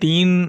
3